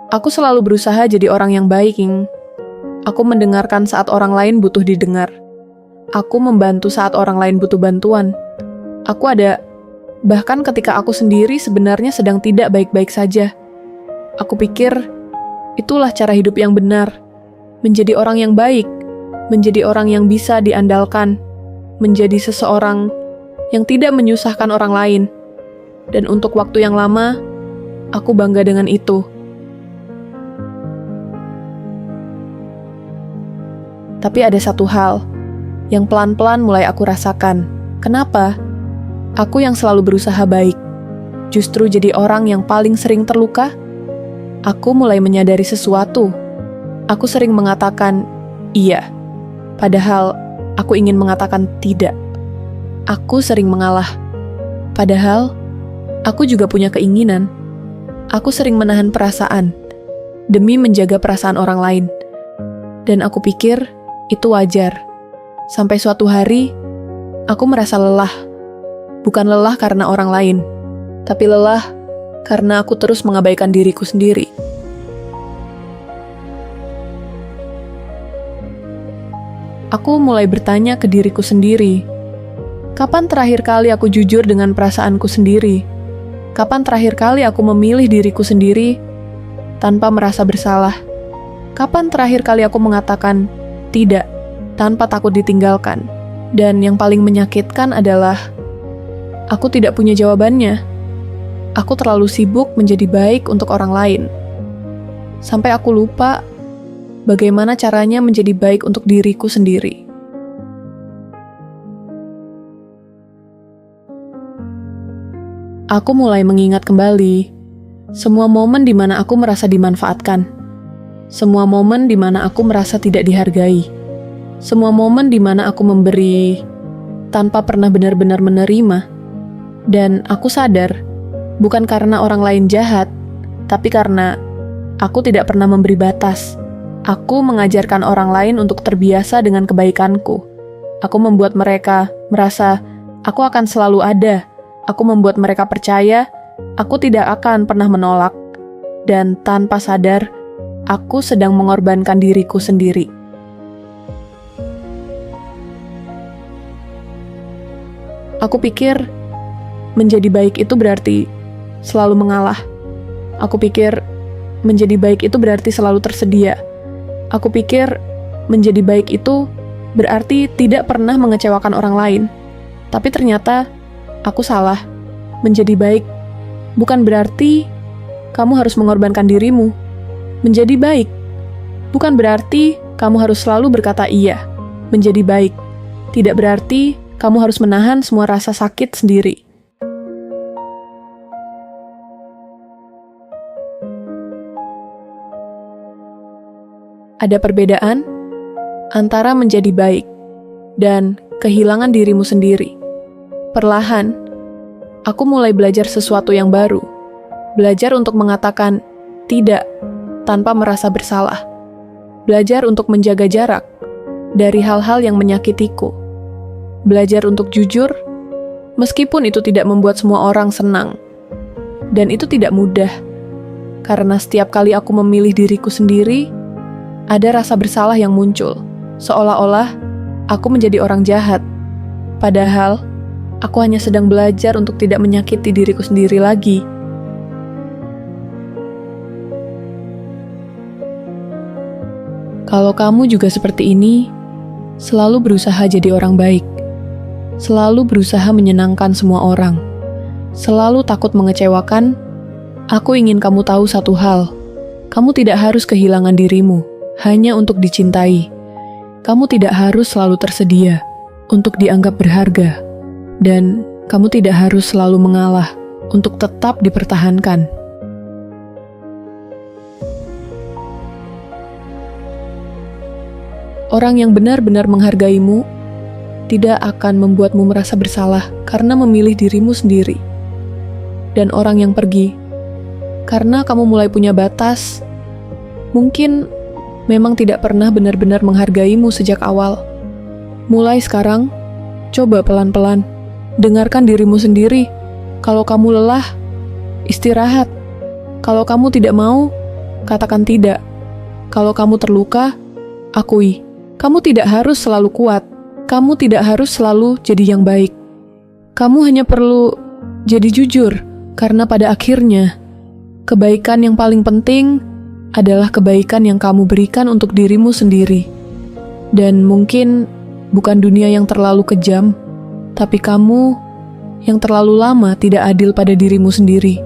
Aku selalu berusaha jadi orang yang baik, Ing. Aku mendengarkan saat orang lain butuh didengar. Aku membantu saat orang lain butuh bantuan. Aku ada, bahkan ketika aku sendiri sebenarnya sedang tidak baik-baik saja. Aku pikir, itulah cara hidup yang benar. Menjadi orang yang baik, menjadi orang yang bisa diandalkan, menjadi seseorang yang tidak menyusahkan orang lain. Dan untuk waktu yang lama, aku bangga dengan itu. Tapi ada satu hal yang pelan-pelan mulai aku rasakan. Kenapa? Aku yang selalu berusaha baik, justru jadi orang yang paling sering terluka. Aku mulai menyadari sesuatu. Aku sering mengatakan iya, padahal aku ingin mengatakan tidak. Aku sering mengalah, padahal aku juga punya keinginan. Aku sering menahan perasaan demi menjaga perasaan orang lain. Dan aku pikir itu wajar. Sampai suatu hari, aku merasa lelah. Bukan lelah karena orang lain, tapi lelah karena aku terus mengabaikan diriku sendiri. Aku mulai bertanya ke diriku sendiri, kapan terakhir kali aku jujur dengan perasaanku sendiri? Kapan terakhir kali aku memilih diriku sendiri tanpa merasa bersalah? Kapan terakhir kali aku mengatakan tidak, tanpa takut ditinggalkan? Dan yang paling menyakitkan adalah, aku tidak punya jawabannya. Aku terlalu sibuk menjadi baik untuk orang lain. Sampai aku lupa bagaimana caranya menjadi baik untuk diriku sendiri. Aku mulai mengingat kembali semua momen di mana aku merasa dimanfaatkan. Semua momen di mana aku merasa tidak dihargai. Semua momen di mana aku memberi tanpa pernah benar-benar menerima. Dan aku sadar, bukan karena orang lain jahat, tapi karena aku tidak pernah memberi batas. Aku mengajarkan orang lain untuk terbiasa dengan kebaikanku. Aku membuat mereka merasa aku akan selalu ada. Aku membuat mereka percaya aku tidak akan pernah menolak. Dan tanpa sadar, aku sedang mengorbankan diriku sendiri. Aku pikir menjadi baik itu berarti selalu mengalah. Aku pikir menjadi baik itu berarti selalu tersedia. Aku pikir menjadi baik itu berarti tidak pernah mengecewakan orang lain. Tapi ternyata aku salah. Menjadi baik bukan berarti kamu harus mengorbankan dirimu. Menjadi baik bukan berarti kamu harus selalu berkata iya. Menjadi baik tidak berarti kamu harus menahan semua rasa sakit sendiri. Ada perbedaan antara menjadi baik dan kehilangan dirimu sendiri. Perlahan, aku mulai belajar sesuatu yang baru. Belajar untuk mengatakan tidak tanpa merasa bersalah. Belajar untuk menjaga jarak dari hal-hal yang menyakitiku. Belajar untuk jujur, meskipun itu tidak membuat semua orang senang. Dan itu tidak mudah, karena setiap kali aku memilih diriku sendiri, ada rasa bersalah yang muncul, seolah-olah aku menjadi orang jahat. Padahal, aku hanya sedang belajar untuk tidak menyakiti diriku sendiri lagi. Kalau kamu juga seperti ini, selalu berusaha jadi orang baik. Selalu berusaha menyenangkan semua orang. Selalu takut mengecewakan. Aku ingin kamu tahu satu hal. Kamu tidak harus kehilangan dirimu hanya untuk dicintai. Kamu tidak harus selalu tersedia untuk dianggap berharga. Dan kamu tidak harus selalu mengalah untuk tetap dipertahankan. Orang yang benar-benar menghargaimu tidak akan membuatmu merasa bersalah karena memilih dirimu sendiri. Dan orang yang pergi karena kamu mulai punya batas, mungkin memang tidak pernah benar-benar menghargaimu sejak awal. Mulai sekarang, coba pelan-pelan dengarkan dirimu sendiri. Kalau kamu lelah, istirahat. Kalau kamu tidak mau, katakan tidak. Kalau kamu terluka, akui. Kamu tidak harus selalu kuat. Kamu tidak harus selalu jadi yang baik. Kamu hanya perlu jadi jujur, karena pada akhirnya, kebaikan yang paling penting adalah kebaikan yang kamu berikan untuk dirimu sendiri. Dan mungkin bukan dunia yang terlalu kejam, tapi kamu yang terlalu lama tidak adil pada dirimu sendiri.